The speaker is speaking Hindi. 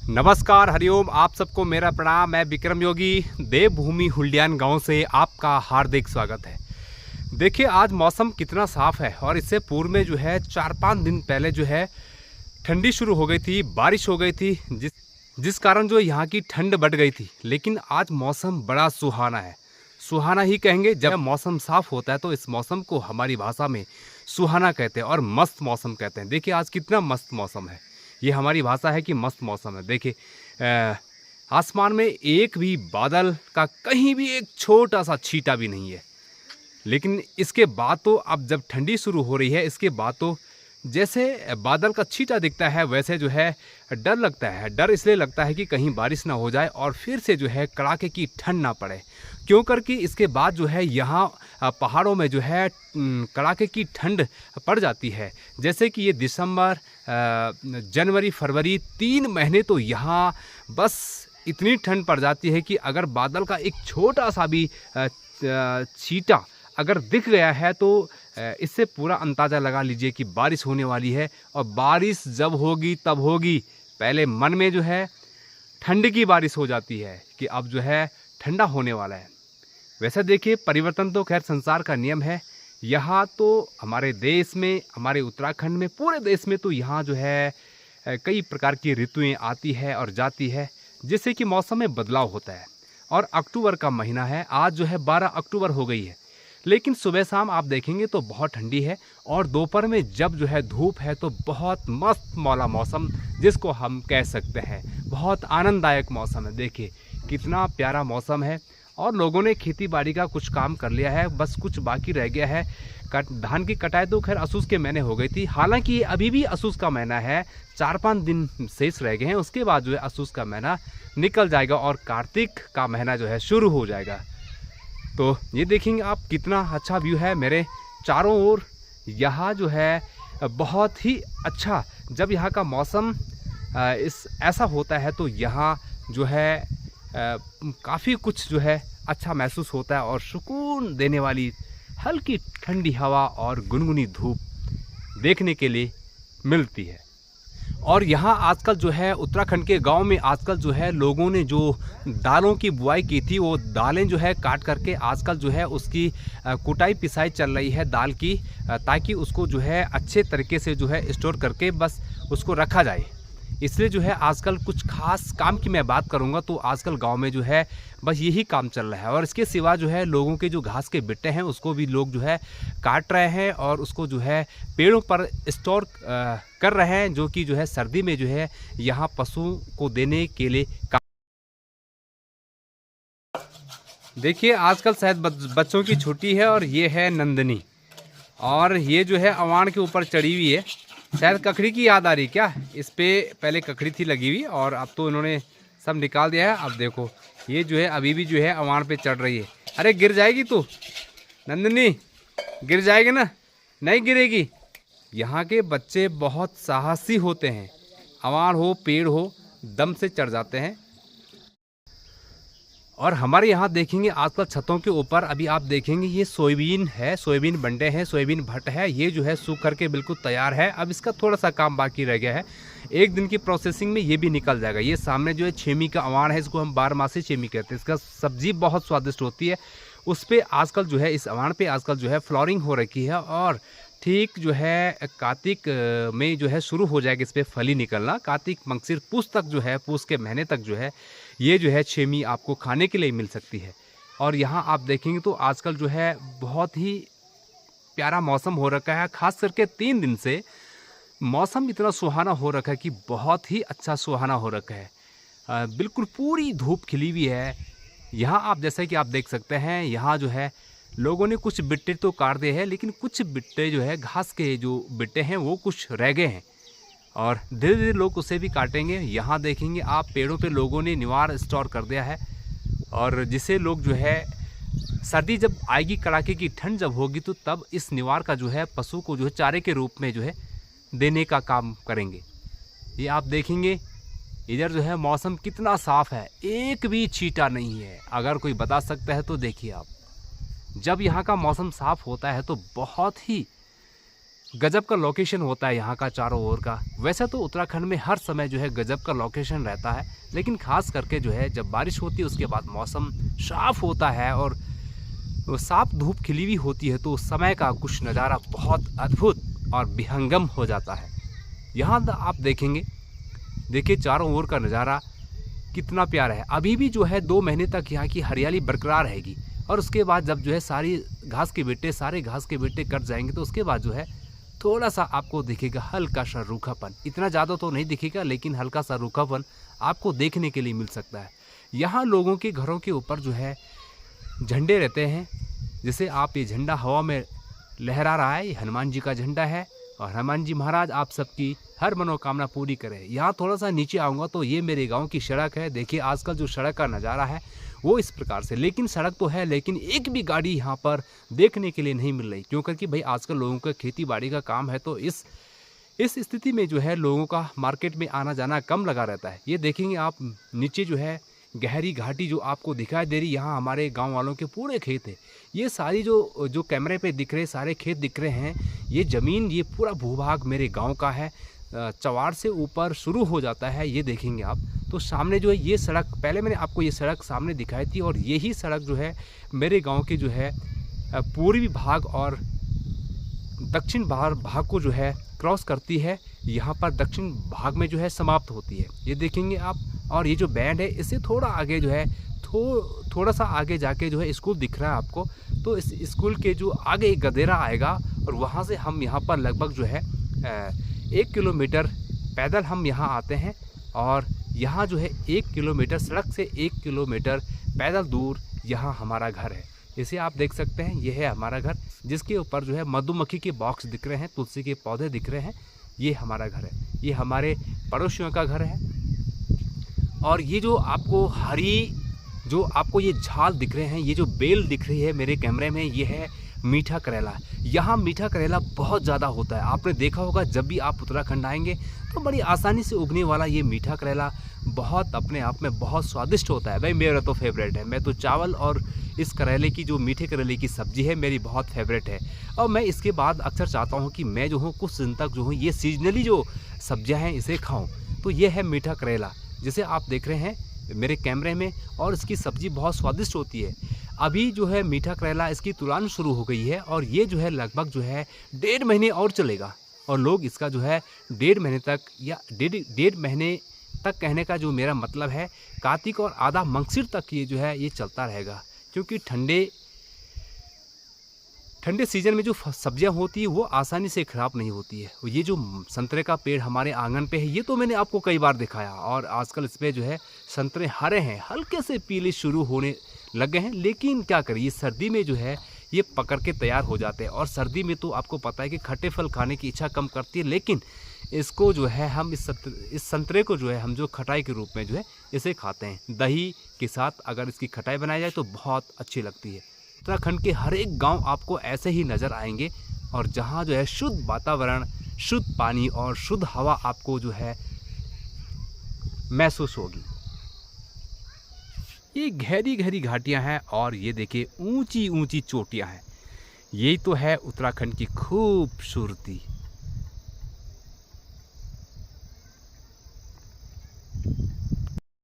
नमस्कार, हरिओम। आप सबको मेरा प्रणाम। मैं विक्रम योगी देवभूमि हुल्डियान गांव से आपका हार्दिक स्वागत है। देखिए, आज मौसम कितना साफ़ है और इससे पूर्व में जो है 4-5 दिन पहले जो है ठंडी शुरू हो गई थी, बारिश हो गई थी, जिस कारण जो यहाँ की ठंड बढ़ गई थी। लेकिन आज मौसम बड़ा सुहाना है। सुहाना ही कहेंगे। जब मौसम साफ़ होता है तो इस मौसम को हमारी भाषा में सुहाना कहते हैं और मस्त मौसम कहते हैं। देखिए, आज कितना मस्त मौसम है। ये हमारी भाषा है कि मस्त मौसम है। देखिए, आसमान में एक भी बादल का कहीं भी एक छोटा सा छींटा भी नहीं है। लेकिन इसके बाद तो अब जब ठंडी शुरू हो रही है, इसके बाद तो जैसे बादल का छींटा दिखता है वैसे जो है डर लगता है। डर इसलिए लगता है कि कहीं बारिश ना हो जाए और फिर से जो है कड़ाके की ठंड ना पड़े। क्यों करके इसके बाद जो है यहाँ पहाड़ों में जो है कड़ाके की ठंड पड़ जाती है। जैसे कि ये दिसंबर, जनवरी, फरवरी 3 महीने तो यहाँ बस इतनी ठंड पड़ जाती है कि अगर बादल का एक छोटा सा भी छींटा अगर दिख गया है तो इससे पूरा अंदाज़ा लगा लीजिए कि बारिश होने वाली है। और बारिश जब होगी तब होगी। पहले मन में जो है ठंड की बारिश हो जाती है कि अब जो है ठंडा होने वाला है। वैसे देखिए, परिवर्तन तो खैर संसार का नियम है। यहाँ तो हमारे देश में, हमारे उत्तराखंड में, पूरे देश में तो यहाँ जो है कई प्रकार की ऋतुएं आती है और जाती है, जिससे कि मौसम में बदलाव होता है। और अक्टूबर का महीना है, आज जो है 12 अक्टूबर हो गई है। लेकिन सुबह शाम आप देखेंगे तो बहुत ठंडी है और दोपहर में जब जो है धूप है तो बहुत मस्त मौला मौसम, जिसको हम कह सकते हैं बहुत आनंददायक मौसम है। देखिए कितना प्यारा मौसम है। और लोगों ने खेती बाड़ी का कुछ काम कर लिया है, बस कुछ बाकी रह गया है। धान की कटाई तो खैर असुस के महीने हो गई थी। हालांकि अभी भी असुस का महीना है, 4-5 दिन शेष रह गए हैं। उसके बाद जो है असुस का महीना निकल जाएगा और कार्तिक का महीना जो है शुरू हो जाएगा। तो ये देखेंगे आप कितना अच्छा व्यू है मेरे चारों ओर। यहाँ जो है बहुत ही अच्छा, जब यहाँ का मौसम ऐसा होता है तो यहाँ जो है काफ़ी कुछ जो है अच्छा महसूस होता है और सुकून देने वाली हल्की ठंडी हवा और गुनगुनी धूप देखने के लिए मिलती है। और यहाँ आजकल जो है उत्तराखंड के गांव में आजकल जो है लोगों ने जो दालों की बुआई की थी, वो दालें जो है काट करके आजकल जो है उसकी कुटाई पिसाई चल रही है दाल की, ताकि उसको जो है अच्छे तरीके से जो है स्टोर करके बस उसको रखा जाए। इसलिए जो है आजकल कुछ खास काम की मैं बात करूंगा तो आजकल गांव में जो है बस यही काम चल रहा है। और इसके सिवा जो है लोगों के जो घास के बिट्टे हैं उसको भी लोग जो है काट रहे हैं और उसको जो है पेड़ों पर स्टोर कर रहे हैं, जो कि जो है सर्दी में जो है यहाँ पशुओं को देने के लिए देखिए आजकल शायद बच्चों की छुट्टी है और ये है नंदनी, और ये जो है अवान के ऊपर चढ़ी हुई है। शायद ककड़ी की याद आ रही क्या? इस पे पहले ककड़ी थी लगी हुई और अब तो इन्होंने सब निकाल दिया है। अब देखो ये जो है अभी भी जो है अवान पे चढ़ रही है। अरे गिर जाएगी तू नंदनी, गिर जाएगी ना? नहीं गिरेगी। यहाँ के बच्चे बहुत साहसी होते हैं। अवान हो, पेड़ हो, दम से चढ़ जाते हैं। और हमारे यहाँ देखेंगे आजकल छतों के ऊपर अभी आप देखेंगे ये सोयाबीन है, सोयाबीन बंडे हैं, सोयाबीन भट्ट है। ये जो है सूख करके बिल्कुल तैयार है। अब इसका थोड़ा सा काम बाकी रह गया है। एक दिन की प्रोसेसिंग में ये भी निकल जाएगा। ये सामने जो है छेमी का अवान है, इसको हम 12 छेमी कहते हैं। इसका सब्जी बहुत स्वादिष्ट होती है। उस पर आजकल जो है इस अवान पे आजकल जो है फ्लॉरिंग हो रखी है और ठीक जो है कार्तिक में जो है शुरू हो जाएगा इस पर फली निकलना। कार्तिक मंगसिर पूस तक जो है, पूस के महीने तक जो है ये जो है छेमी आपको खाने के लिए मिल सकती है। और यहाँ आप देखेंगे तो आजकल जो है बहुत ही प्यारा मौसम हो रखा है। खास करके 3 दिन से मौसम इतना सुहाना हो रखा है कि बहुत ही अच्छा सुहाना हो रखा है। बिल्कुल पूरी धूप खिली हुई है। यहाँ आप जैसे कि आप देख सकते हैं, यहाँ जो है लोगों ने कुछ बिट्टे तो काट दिए हैं, लेकिन कुछ बिट्टे जो है घास के जो बिट्टे हैं वो कुछ रह गए हैं और धीरे धीरे लोग उसे भी काटेंगे। यहाँ देखेंगे आप पेड़ों पे लोगों ने निवार स्टोर कर दिया है और जिसे लोग जो है सर्दी जब आएगी, कड़ाके की ठंड जब होगी, तो तब इस निवार का जो है पशु को जो है चारे के रूप में जो है देने का काम करेंगे। ये आप देखेंगे इधर जो है मौसम कितना साफ़ है, एक भी छींटा नहीं है। अगर कोई बता सकता है तो देखिए आप, जब यहाँ का मौसम साफ़ होता है तो बहुत ही गजब का लोकेशन होता है यहाँ का चारों ओर का। वैसे तो उत्तराखंड में हर समय जो है गजब का लोकेशन रहता है, लेकिन खास करके जो है जब बारिश होती है उसके बाद मौसम साफ होता है और साफ धूप खिली हुई होती है, तो उस समय का कुछ नज़ारा बहुत अद्भुत और विहंगम हो जाता है। यहाँ आप देखेंगे, देखिए चारों ओर का नज़ारा कितना प्यारा है। अभी भी जो है 2 महीने तक यहाँ की हरियाली बरकरार रहेगी, और उसके बाद जब जो है सारे घास के बेटे कट जाएंगे, तो उसके बाद जो है थोड़ा सा आपको दिखेगा हल्का सा रूखापन। इतना ज़्यादा तो नहीं दिखेगा, लेकिन हल्का सा रूखापन आपको देखने के लिए मिल सकता है। यहाँ लोगों के घरों के ऊपर जो है झंडे रहते हैं। जैसे आप ये झंडा हवा में लहरा रहा है, ये हनुमान जी का झंडा है, और हनुमान जी महाराज आप सबकी हर मनोकामना पूरी करें। यहाँ थोड़ा सा नीचे आऊँगा तो ये मेरे गांव की सड़क है। देखिए आजकल जो सड़क का नज़ारा है वो इस प्रकार से, लेकिन सड़क तो है, लेकिन एक भी गाड़ी यहाँ पर देखने के लिए नहीं मिल रही। क्यों? क्योंकि भाई आजकल लोगों का खेती बाड़ी का काम है, तो इस स्थिति में जो है लोगों का मार्केट में आना जाना कम लगा रहता है। ये देखेंगे आप नीचे जो है गहरी घाटी जो आपको दिखाई दे रही, यहाँ हमारे गांव वालों के पूरे खेत है। ये सारी जो कैमरे पे दिख रहे सारे खेत दिख रहे हैं, ये ज़मीन, ये पूरा भूभाग मेरे गांव का है। चवाड़ से ऊपर शुरू हो जाता है, ये देखेंगे आप। तो सामने जो है ये सड़क, पहले मैंने आपको ये सड़क सामने दिखाई थी, और यही सड़क जो है मेरे गांव के जो है पूर्वी भाग और दक्षिण भाग को जो है क्रॉस करती है। यहाँ पर दक्षिण भाग में जो है समाप्त होती है, ये देखेंगे आप। और ये जो बैंड है इससे थोड़ा आगे जो है थोड़ा सा आगे जाके जो है स्कूल दिख रहा है आपको। तो इस स्कूल के जो आगे एक गदेरा आएगा, और वहाँ से हम यहाँ पर लगभग जो है 1 किलोमीटर पैदल हम यहाँ आते हैं। और यहाँ जो है 1 किलोमीटर सड़क से 1 किलोमीटर पैदल दूर यहाँ हमारा घर है। इसे आप देख सकते हैं, ये है हमारा घर, जिसके ऊपर जो है मधुमक्खी के बॉक्स दिख रहे हैं, तुलसी के पौधे दिख रहे हैं। ये हमारा घर है, ये हमारे पड़ोसियों का घर है। और ये जो आपको ये झाल दिख रहे हैं, ये जो बेल दिख रही है मेरे कैमरे में, ये है मीठा करेला। यहाँ मीठा करेला बहुत ज़्यादा होता है। आपने देखा होगा जब भी आप उत्तराखंड आएंगे तो बड़ी आसानी से उगने वाला ये मीठा करेला बहुत अपने आप में बहुत स्वादिष्ट होता है। भाई मेरा तो फेवरेट है। मैं तो चावल और इस करेले की जो मीठे करेले की सब्ज़ी है मेरी बहुत फेवरेट है। और मैं इसके बाद अक्सर चाहता हूँ कि मैं जो हूँ कुछ दिन तक जो हूँ ये सीजनली जो सब्जियाँ हैं इसे खाऊँ। तो ये है मीठा करेला, जिसे आप देख रहे हैं मेरे कैमरे में, और इसकी सब्ज़ी बहुत स्वादिष्ट होती है। अभी जो है मीठा करेला इसकी तुलान शुरू हो गई है, और ये जो है लगभग जो है 1.5 महीने और चलेगा। और लोग इसका जो है 1.5 महीने तक, या 1.5 महीने तक कहने का जो मेरा मतलब है कार्तिक और आधा मंगसिर तक ये जो है ये चलता रहेगा। क्योंकि ठंडे सीजन में जो सब्जियां होती है वो आसानी से ख़राब नहीं होती है। ये जो संतरे का पेड़ हमारे आंगन पे है, ये तो मैंने आपको कई बार दिखाया, और आजकल इस पर जो है संतरे हरे हैं, हल्के से पीले शुरू होने लगे हैं। लेकिन क्या करिए, सर्दी में जो है ये पकड़ के तैयार हो जाते हैं। और सर्दी में तो आपको पता है कि खट्टे फल खाने की इच्छा कम करती है, लेकिन इसको जो है हम इस संतरे को जो है हम जो खटाई के रूप में जो है इसे खाते हैं। दही के साथ अगर इसकी खटाई बनाई जाए तो बहुत अच्छी लगती है। उत्तराखंड के हर एक गांव आपको ऐसे ही नज़र आएंगे, और जहां जो है शुद्ध वातावरण, शुद्ध पानी और शुद्ध हवा आपको जो है महसूस होगी। ये गहरी गहरी घाटियां हैं, और ये देखिए ऊंची ऊंची चोटियां हैं। यही तो है उत्तराखंड की खूबसूरती।